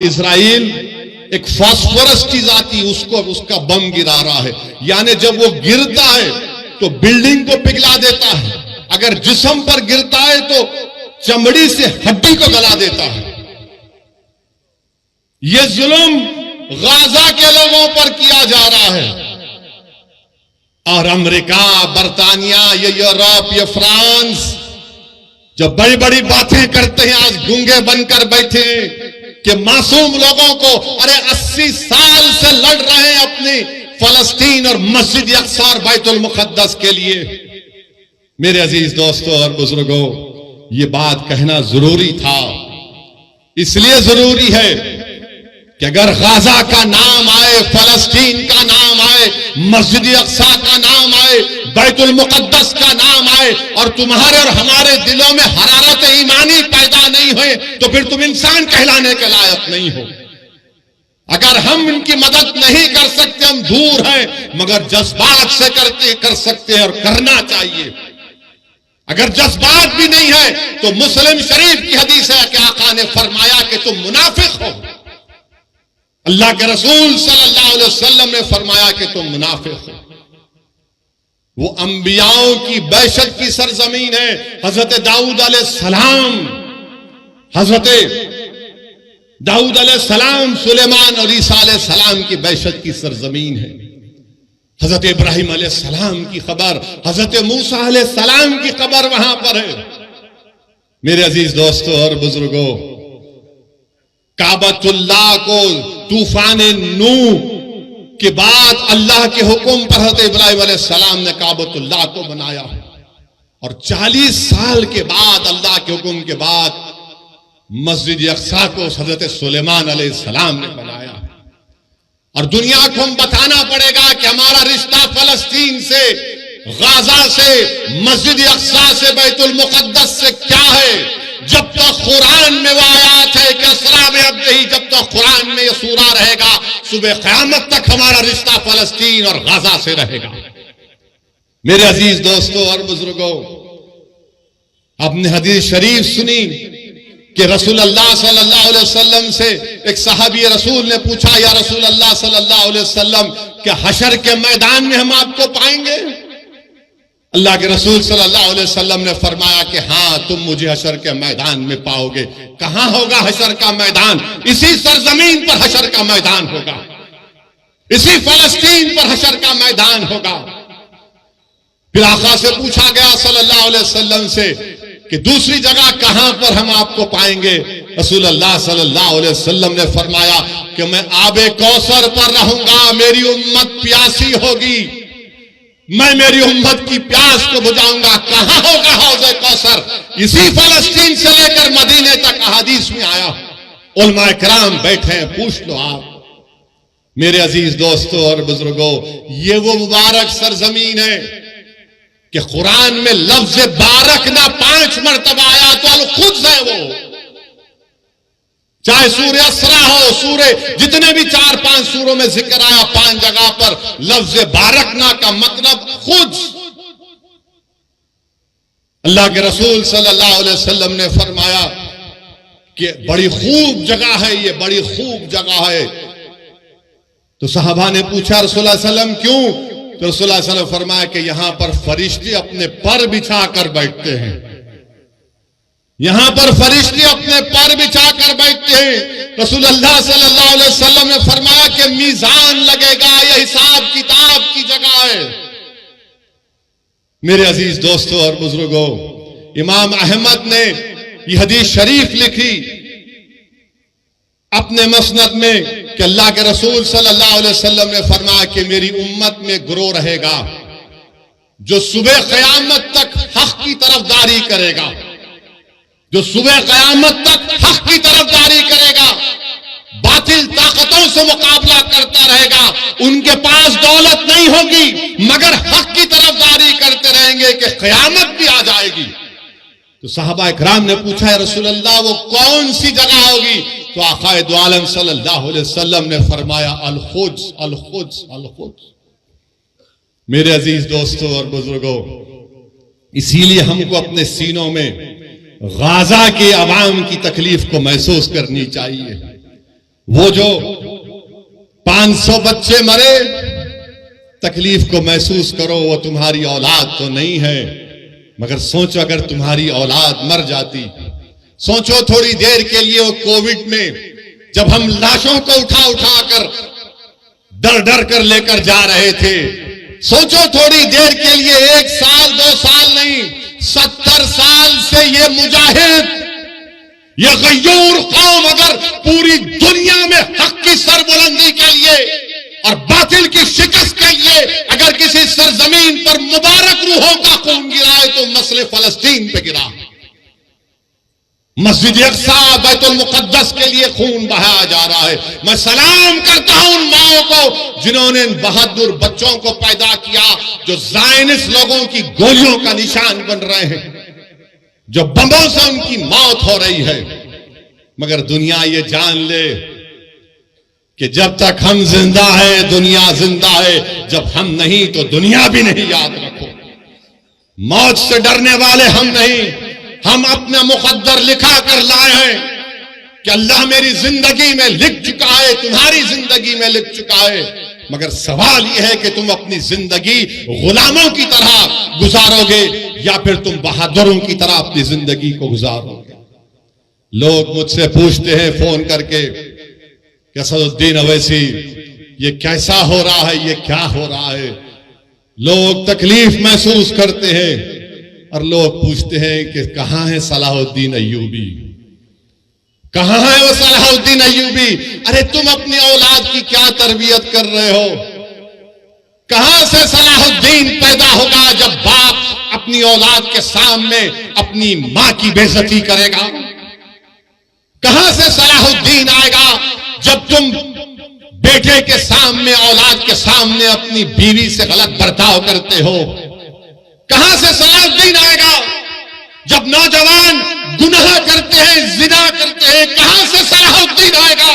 Israel एक phosphorus चीज आती उसको उसका बम गिरा रहा है, यानी जब वो गिरता है तो बिल्डिंग को पिघला देता है, अगर जिस्म पर गिरता है तो चमड़ी से हड्डी को गला देता है। यह जुल्म गाजा के लोगों पर किया जा रहा है और अमेरिका, बरतानिया, ये यूरोप, ये फ्रांस जो बड़ी बड़ी बातें करते हैं आज गूंगे बनकर बैठे कि मासूम लोगों को, अरे 80 साल से लड़ रहे हैं अपनी फलस्तीन और मस्जिद अक्सा और बैतुल मुकद्दस के लिए। मेरे अजीज दोस्तों और बुजुर्गों, ये बात कहना जरूरी था, इसलिए जरूरी है कि अगर गाजा का नाम आए, फलस्तीन का नाम आए, मस्जिद अक्सा का नाम आए, बैतुल मुकद्दस का नाम आए और तुम्हारे और हमारे दिलों में हरारत ईमानी पैदा नहीं हुए तो फिर तुम इंसान कहलाने के लायक नहीं हो। अगर हम इनकी मदद नहीं कर सकते, हम दूर हैं, मगर जज्बात से कर सकते हैं और करना चाहिए। अगर जज्बात भी नहीं है तो मुस्लिम शरीफ की हदीस है कि आका ने फरमाया कि तुम मुनाफिक हो। अल्लाह के रसूल सल्लल्लाहु अलैहि वसल्लम ने फरमाया कि तुम मुनाफिक हो। वो अंबियाओं की बैशत की सरजमीन है। हजरत दाऊद अलैहिस्सलाम, सुलेमान और ईसा अलैहिस्सलाम की बैशत की सरजमीन है। हजरत इब्राहिम अलैहिस्सलाम की खबर, हजरत मूसा अलैहिस्सलाम की खबर वहां पर है। मेरे अजीज दोस्तों और बुजुर्गों, काबतुल्लाह को तूफान नूह के बाद अल्लाह के हुक्म पर हजरत इब्राहिम अलैहिस्सलाम ने काबतुल्लाह को बनाया और 40 साल के बाद अल्लाह के हुक्म के बाद मस्जिद अक्सा को हजरत सुलेमान अलैहिस्सलाम ने बनाया। और दुनिया को हम बताना पड़ेगा कि हमारा रिश्ता फलस्तीन से, गाजा से, मस्जिद अक्सा से, बैतुल मुकद्दस से क्या है। जब तक कुरान में वो आयात है कि असरा में अब नहीं, जब तक कुरान में ये सूरा रहेगा, सुबह क़यामत तक हमारा रिश्ता फलस्तीन और गाजा से रहेगा। मेरे अजीज दोस्तों और बुजुर्गों, आपने हदीस शरीफ सुनी कि रसूल अल्लाह सल्लल्लाहु अलैहि वसल्लम से एक सहाबी रसूल ने पूछा, या रसूल अल्लाह सल्लल्लाहु अलैहि वसल्लम, क्या हशर के मैदान में हम आपको पाएंगे? अल्लाह के रसूल सल्लल्लाहु अलैहि वसल्लम ने फरमाया कि हाँ, तुम मुझे हशर के मैदान में पाओगे। कहां होगा हशर का मैदान? इसी सरजमीन पर हशर का मैदान होगा, इसी फलस्तीन पर हशर का मैदान होगा। फिर आका से पूछा गया सल्लल्लाहु अलैहि वसल्लम से कि दूसरी जगह कहां पर हम आपको पाएंगे? रसूल अल्लाह सल्लल्लाहु अलैहि वसल्लम ने फरमाया कि मैं आबे कौसर पर रहूंगा, मेरी उम्मत प्यासी होगी, मैं मेरी उम्मत की प्यास को बुझाऊंगा। कहां होगा हौज़े कौसर? इसी फलस्तीन से लेकर मदीने तक हदीस में आया। उलमा किराम बैठे हैं, पूछ लो आप। मेरे अजीज दोस्तों और बुजुर्गों, ये वो मुबारक सरजमीन है कि कुरान में लफ्ज बारक ना 5 मरतबा आया तो अल-कुद्स है वो। चाहे सूरह असरा हो, सूरे जितने भी 4-5 सूरों में जिक्र आया, 5 जगह पर लफ्ज बारकना का मतलब खुद। अल्लाह के रसूल सल्लल्लाहु अलैहि वसल्लम ने फरमाया कि बड़ी खूब जगह है, ये बड़ी खूब जगह है। तो सहाबा ने पूछा रसूलुल्लाह सल्लल्लाहु अलैहि वसल्लम क्यों? तो रसूलुल्लाह सल्लल्लाहु अलैहि वसल्लम फरमाया कि यहां पर फरिश्ते अपने पर बिछा कर बैठते हैं, यहां पर फरिश्ते अपने पर बिछा कर बैठते हैं। रसूलुल्लाह सल्लल्लाहु अलैहि वसल्लम ने फरमाया कि मीजान लगेगा, यह हिसाब किताब की जगह है। मेरे अजीज दोस्तों और बुजुर्गों, इमाम अहमद ने यह हदीस शरीफ लिखी अपने मसनद में कि अल्लाह के रसूल सल्लल्लाहु अलैहि वसल्लम ने फरमाया कि मेरी उम्मत में गिरोह रहेगा जो सुबह क़यामत तक हक की तरफदारी करेगा, जो सुबह क़यामत तक हक की तरफदारी करेगा, बातिल ताकतों से मुकाबला करता रहेगा। उनके पास दौलत नहीं होगी मगर हक की तरफदारी करते रहेंगे कि क़यामत भी आ जाएगी। तो सहाबा इकराम ने पूछा, है रसूल अल्लाह, वो कौन सी जगह होगी? तो आक़ाए दो आलम सल्लल्लाहु अलैहि वसल्लम ने फरमाया, अल-कुद्स, अल-कुद्स, अल-कुद्स। मेरे अजीज दोस्तों और बुजुर्गों, इसीलिए हमको अपने सीनों में गाजा के अवाम की तकलीफ को महसूस करनी चाहिए। वो जो 500 बच्चे मरे, तकलीफ को महसूस करो, वो तुम्हारी औलाद तो नहीं है, मगर सोचो अगर तुम्हारी औलाद मर जाती। सोचो थोड़ी देर के लिए वो कोविड में जब हम लाशों को उठा उठा कर डर डर कर लेकर जा रहे थे, सोचो थोड़ी देर के लिए, 1 साल 2 साल नहीं, 70 साल से ये मुजाहिद, ये गय्यूर कौम अगर पूरी दुनिया में हक की सरबुलंदी के लिए और बातिल की शिकस्त के लिए अगर किसी सरजमीन पर मुबारक रूहों का खून गिरा है तो मसले फलस्तीन पे गिरा। मस्जिद अक्सा बैतुल मुकद्दस के लिए खून बहाया जा रहा है। मैं सलाम करता हूं उन माओं को जिन्होंने इन बहादुर बच्चों को पैदा किया, जो ज़ायनिस्ट लोगों की गोलियों का निशान बन रहे हैं, जो बमों से उनकी मौत हो रही है। मगर दुनिया ये जान ले कि जब तक हम जिंदा है दुनिया जिंदा है, जब हम नहीं तो दुनिया भी नहीं। याद रखो, मौत से डरने वाले हम नहीं, हम अपना मुकद्दर लिखा कर लाए हैं कि अल्लाह मेरी जिंदगी में लिख चुका है, तुम्हारी जिंदगी में लिख चुका है। मगर सवाल यह है कि तुम अपनी जिंदगी गुलामों की तरह गुजारोगे या फिर तुम बहादुरों की तरह अपनी जिंदगी को गुजारोगे। लोग मुझसे पूछते हैं फोन करके कि असदुद्दीन अवैसी ये कैसा हो रहा है, ये क्या हो रहा है। लोग तकलीफ महसूस करते हैं और लोग पूछते हैं कि कहां है सलाहुद्दीन अय्यूबी, कहां है वो सलाहुद्दीन अय्यूबी। अरे तुम अपनी औलाद की क्या तरबियत कर रहे हो? कहां से सलाहुद्दीन पैदा होगा जब बाप अपनी औलाद के सामने अपनी मां की बेइज्जती करेगा? कहां से सलाहुद्दीन आएगा जब तुम बेटे के सामने, औलाद के सामने अपनी बीवी से गलत बर्ताव करते हो? कहां से सलाहुद्दीन आएगा जब नौजवान गुनाह करते हैं, जिना करते हैं? कहां से सलाहुद्दीन आएगा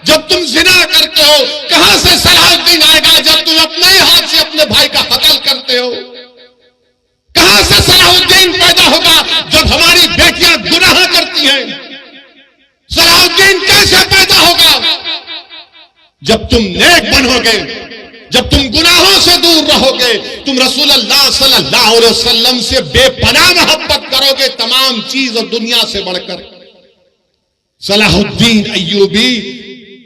जब तुम जिना करते हो? कहां से सलाहुद्दीन आएगा जब तुम अपने हाथ से अपने भाई का कत्ल करते हो? कहां से सलाहुद्दीन पैदा होगा जब हमारी बेटियां गुनाह करती हैं? सलाहुद्दीन कैसे पैदा होगा? जब तुम नेक बनोगे, जब तुम गुनाहों से दूर रहोगे, तुम रसूलुल्लाह सल्लल्लाहु अलैहि वसल्लम से बेपनाह मोहब्बत करोगे तमाम चीज और दुनिया से बढ़कर। सलाहुद्दीन अय्यूबी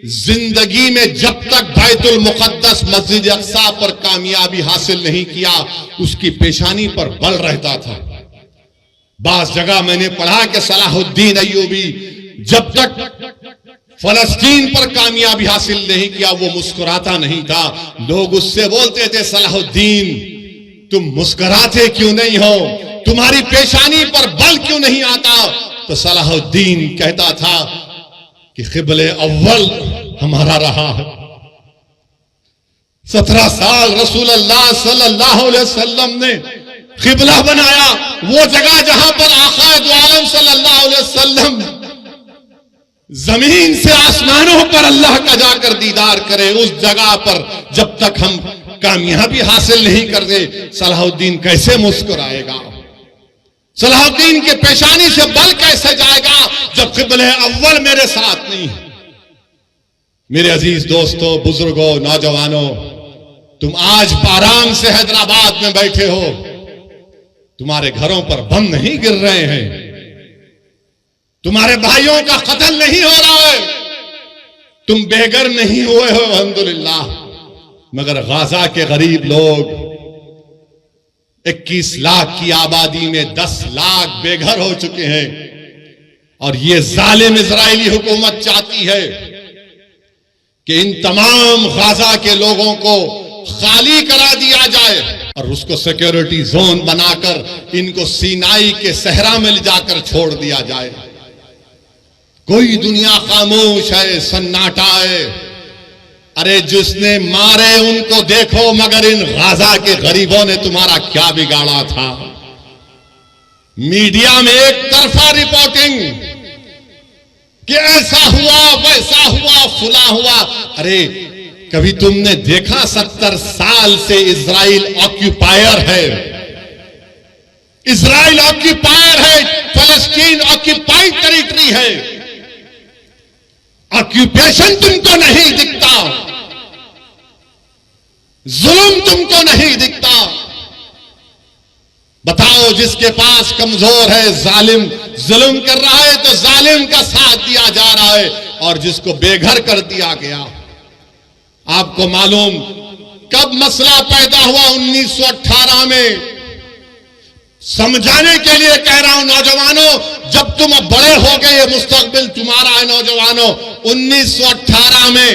जिंदगी में जब तक बैतुल मुकद्दस मस्जिद अक्सा पर कामयाबी हासिल नहीं किया, उसकी पेशानी पर बल रहता था। बास जगह मैंने पढ़ा कि सलाहुद्दीन अय्यूबी जब तक फलस्तीन पर कामयाबी हासिल नहीं किया वो मुस्कुराता नहीं था। लोग उससे बोलते थे, सलाहुद्दीन तुम मुस्कुराते क्यों नहीं हो, तुम्हारी पेशानी पर बल क्यों नहीं आता? तो सलाहुद्दीन कहता था कि क़िबले अव्वल हमारा रहा है। 17 साल रसूलुल्लाह सल्लल्लाहु अलैहि वसल्लम ने क़िबला बनाया, वो जगह जहां पर आक़ाए दो आलम सल्लल्लाहु अलैहि वसल्लम जमीन से आसमानों पर अल्लाह का जाकर दीदार करे, उस जगह पर जब तक हम कामयाबी हासिल नहीं करते, सलाहुद्दीन कैसे मुस्कुराएगा? सलाहुद्दीन के पेशानी से बल कैसे जाएगा जब क़िबले अव्वल मेरे साथ नहीं? मेरे अजीज दोस्तों, बुजुर्गों, नौजवानों, तुम आज आराम से हैदराबाद में बैठे हो, तुम्हारे घरों पर बम नहीं गिर रहे हैं, तुम्हारे भाइयों का कत्ल नहीं हो रहा है, तुम बेघर नहीं हुए हो अल्हम्दुलिल्लाह। मगर गाजा के गरीब लोग 21 लाख की आबादी में 10 लाख बेघर हो चुके हैं। और ये जालिम इजरायली हुकूमत चाहती है कि इन तमाम गाजा के लोगों को खाली करा दिया जाए और उसको सिक्योरिटी जोन बनाकर इनको सीनाई के सहरा में ले जाकर छोड़ दिया जाए। कोई दुनिया खामोश है, सन्नाटा है। अरे जिसने मारे उनको देखो, मगर इन गाजा के गरीबों ने तुम्हारा क्या बिगाड़ा था? मीडिया में एक तरफा रिपोर्टिंग कि ऐसा हुआ, वैसा हुआ, फुला हुआ। अरे कभी तुमने देखा 70 साल से इजराइल ऑक्यूपायर है, इजराइल ऑक्यूपायर है, फलस्तीन ऑक्यूपाइड टेरिटरी है। ऑक्यूपेशन तुमको नहीं दिखता, जुल्म तुमको नहीं दिखता। बताओ, जिसके पास कमजोर है जालिम जुल्म कर रहा है तो जालिम का साथ दिया जा रहा है, और जिसको बेघर कर दिया गया। आपको मालूम कब मसला पैदा हुआ? 1918 में। समझाने के लिए कह रहा हूं नौजवानों, जब तुम अब बड़े हो गए, मुस्तकबिल तुम्हारा है नौजवानों। 1918 में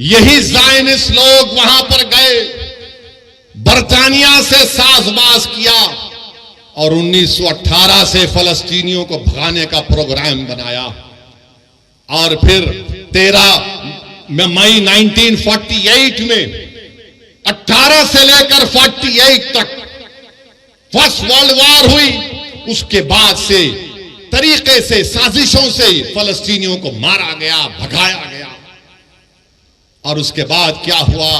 यही ज़ायनिस्ट लोग वहां पर गए, बरतानिया से साजबाज किया और 1918 से फलस्तीनियों को भगाने का प्रोग्राम बनाया। और फिर 13 मई 1948 में 18 से लेकर 48 तक फर्स्ट वर्ल्ड वॉर हुई। उसके बाद से तरीके से, साजिशों से फलस्तीनियों को मारा गया, भगाया गया। और उसके बाद क्या हुआ?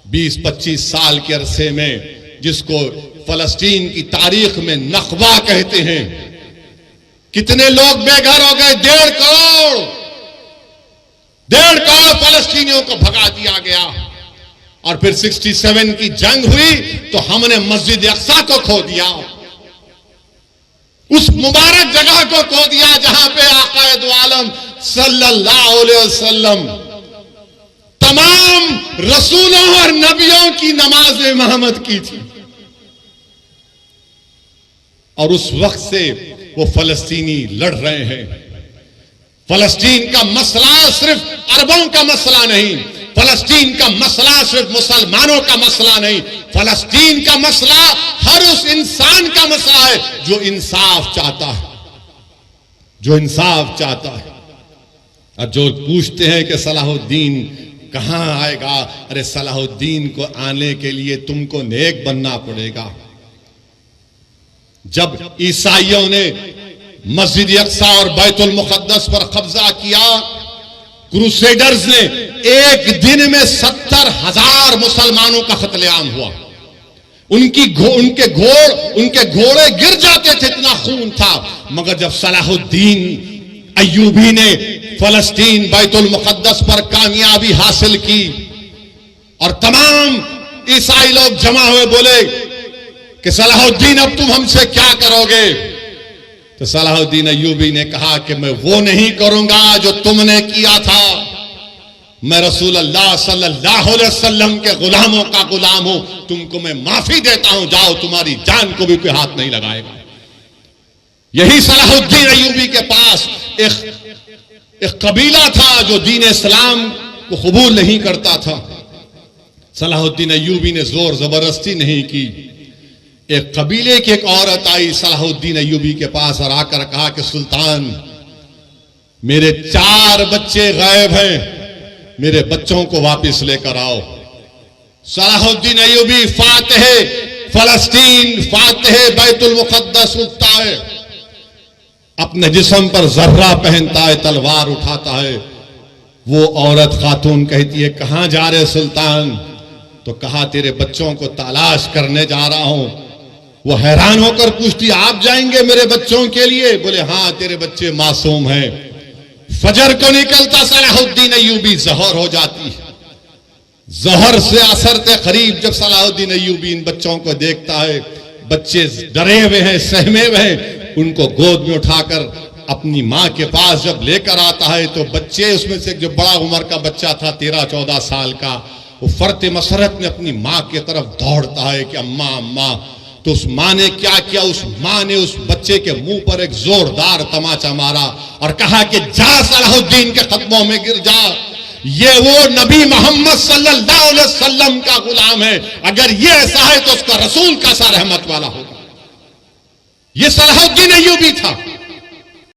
20-25 साल के अरसे में, जिसको फलस्तीन की तारीख में नखबा कहते हैं, कितने लोग बेघर हो गए? 1.5 करोड़ फलस्तीनियों को भगा दिया गया। और फिर 67 की जंग हुई तो हमने मस्जिद अक्सा को खो दिया, उस मुबारक जगह को खो दिया जहां पे आकाए दो आलम सल्लल्लाहु अलैहि वसल्लम तमाम रसूलों और नबियों की नमाज इमामत की थी। और उस वक्त से वो फलस्तीनी लड़ रहे हैं। फलस्तीन का मसला सिर्फ अरबों का मसला नहीं, फलस्तीन का मसला सिर्फ मुसलमानों का मसला नहीं, फलस्तीन का मसला हर उस इंसान का मसला है जो इंसाफ चाहता है, जो इंसाफ चाहता है। और जो पूछते हैं कि सलाहुद्दीन कहां आएगा, अरे सलाहुद्दीन को आने के लिए तुमको नेक बनना पड़ेगा। जब ईसाइयों ने मस्जिद अक्सा और बैतुल मुक़द्दस पर कब्जा किया, क्रूसेडर्स ने एक दिन में 70,000 मुसलमानों का कत्लेआम हुआ। उनके घोड़े गिर जाते थे, इतना खून था। मगर जब सलाहुद्दीन अय्यूबी ने फलस्तीन बैतुल मुक़द्दस पर कामयाबी हासिल की और तमाम ईसाई लोग जमा हुए, बोले कि सलाहुद्दीन अब तुम हमसे क्या करोगे? तो सलाहुद्दीन अय्यूबी ने कहा कि मैं वो नहीं करूंगा जो तुमने किया था। मैं रसूल अल्लाह सल्लल्लाहु अलैहि वसल्लम के गुलामों का गुलाम हूं, तुमको मैं माफी देता हूं, जाओ, तुम्हारी जान को भी कोई हाथ नहीं लगाएगा। यही सलाहुद्दीन अय्यूबी के पास एक कबीला था जो दीन इस्लाम को कबूल नहीं करता था। सलाहुद्दीन अय्यूबी ने जोर जबरदस्ती नहीं की। एक कबीले की एक औरत आई सलाहुद्दीन अय्यूबी के पास और आकर कहा कि सुल्तान, मेरे 4 बच्चे गायब हैं, मेरे बच्चों को वापस लेकर आओ। Salahuddin Ayyubi Fatih फलस्तीन, Fatih Betul मुक़द्दस उठता है, अपने जिस्म पर जर्रा पहनता है, तलवार उठाता है। वो औरत खातून कहती है, कहां जा रहे सुल्तान? तो कहा, तेरे बच्चों को तलाश करने जा रहा हूं। वो हैरान होकर पूछती, आप जाएंगे मेरे बच्चों के लिए? बोले, हां, तेरे बच्चे मासूम हैं। फजर को निकलता सलाहुद्दीन अय्यूबी जहर हो जाती है। जहर से असर के करीब जब सलाहुद्दीन अय्यूबी इन बच्चों को देखता है, बच्चे डरे हुए हैं, सहमे हुए हैं, उनको गोद में उठाकर अपनी मां के पास जब लेकर आता है तो बच्चे, उसमें से जो बड़ा उम्र का बच्चा था 13-14 साल का, वो फर्त मसरत में अपनी मां की तरफ दौड़ता है कि अम्मा अम्मा। तो उस मां ने क्या किया? उस मां ने उस बच्चे के मुंह पर एक जोरदार तमाचा मारा और कहा कि जा, सलाहुद्दीन के कदमों में गिर जा। ये वो नबी मोहम्मद सल्लल्लाहु अलैहि वसल्लम का गुलाम है, अगर ये ऐसा है तो उसका रसूल कैसा रहमत वाला होगा। ये सलाहुद्दीन अय्यूबी था।